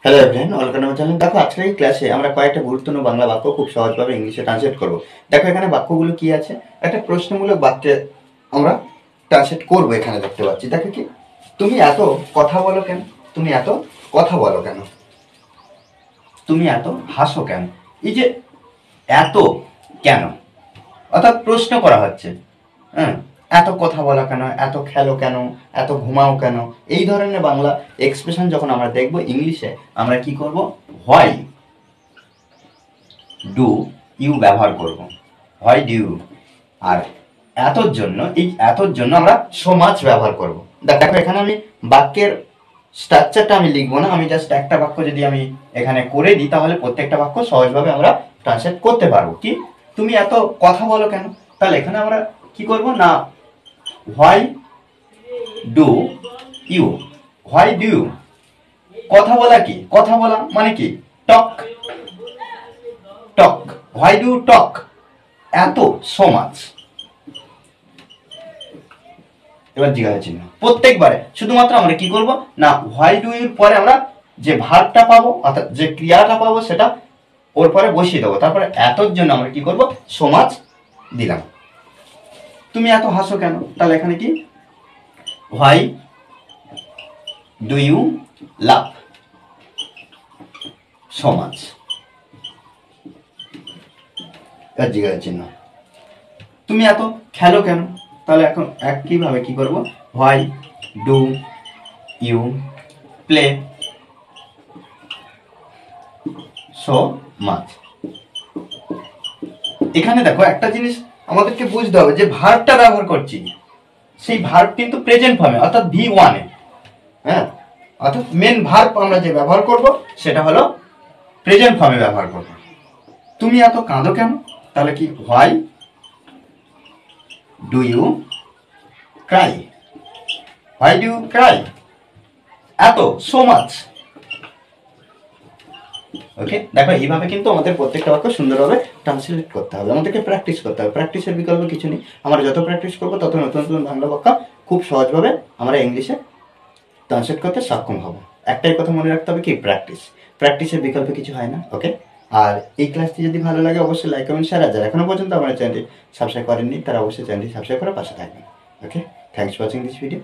Hello everyone, welcome to my channel. দেখো আজকের এই ক্লাসে আমরা কয়েকটা গুরুত্বপূর্ণ বাংলা বাক্য খুব সহজভাবে ইংলিশে ট্রান্সলেট করব। দেখো এখানে বাক্যগুলো কি আছে, একটা প্রশ্নমূলক বাক্যে আমরা ট্রান্সলেট করব। এখানে দেখতে পাচ্ছি, দেখো কি, তুমি এত কথা বলো কেন? তুমি এত কথা বলো কেন? তুমি এত হাসো কেন? এই যে এত কেন, অর্থাৎ প্রশ্ন করা হচ্ছে। হ্যাঁ, এত কথা বলা কেন, এত খেলো কেন, এত ঘুমাও কেন, এই ধরনের বাংলা এক্সপ্রেশন যখন আমরা দেখব ইংলিশে, আমরা কি করব? হোয়াই ডু ইউ ব্যবহার করব। Why do you. আর এতর জন্য, এই এতর জন্য আমরা সো মাচ ব্যবহার করব। দেখো এখানে আমি বাক্যের স্ট্রাকচারটা আমি লিখবো না, আমি জাস্ট একটা বাক্য যদি আমি এখানে করে দিই তাহলে প্রত্যেকটা বাক্য সহজভাবে আমরা ট্রান্সলেট করতে পারবো। কি, তুমি এত কথা বলো কেন? তাহলে এখানে আমরা কি করব না, why do you. Why do you, কথা বলা কি, কথা বলা মানে কি, টক টক। হোয়াই ডু টক এত সো মাচ। এবার জিজ্ঞাসা চিহ্ন প্রত্যেকবারে শুধুমাত্র আমরা কি করব না, হোয়াই ডু ইউর পরে আমরা যে ভার্বটা পাবো, অর্থাৎ যে ক্রিয়াটা পাবো সেটা ওর পরে বসিয়ে দেবো। তারপরে এতর জন্য আমরা কি করব, সো মাচ দিলাম। তুমি এত হাসো কেন? তাহলে এখানে কি, why do you love so much. জিজ্ঞাসা চিহ্ন। তুমি এত খেলো কেন? তাহলে এখন একইভাবে কি করব, why do you play so much. এখানে দেখো একটা জিনিস আমাদেরকে বুঝতে হবে, যে ভার্বটা ব্যবহার করছি সেই ভার্ব কিন্তু প্রেজেন্ট ফর্মে, অর্থাৎ V1 এ। হ্যাঁ, অর্থাৎ মেন ভার্ব আমরা যে ব্যবহার করব সেটা হলো প্রেজেন্ট ফর্মে ব্যবহার করব। তুমি এত কাঁদো কেন? তাহলে কি, why do you cry. Why do you cry এত সো মাচ। ওকে, দেখো এইভাবে কিন্তু আমাদের প্রত্যেকটা বাক্য সুন্দরভাবে ট্রান্সলেট করতে হবে, আমাদেরকে প্র্যাকটিস করতে হবে। প্র্যাকটিসের বিকল্প কিছু নেই, আমরা যত প্র্যাকটিস করবো তত নতুন নতুন বাংলা বাক্য খুব সহজভাবে আমরা ইংলিশে ট্রান্সলেট করতে সক্ষম হব। একটাই কথা মনে রাখতে হবে, কি, প্র্যাকটিস। প্র্যাকটিসের বিকল্প কিছু হয় না। ওকে, আর এই ক্লাসটি যদি ভালো লাগে অবশ্যই লাইক কমেন্ট শেয়ার। আর যারা এখনো পর্যন্ত আমার চ্যানেলটি সাবস্ক্রাইব করেননি তারা অবশ্যই চ্যানেলটি সাবস্ক্রাইব করে পাশে থাকবেন। Okay, thanks for watching this video.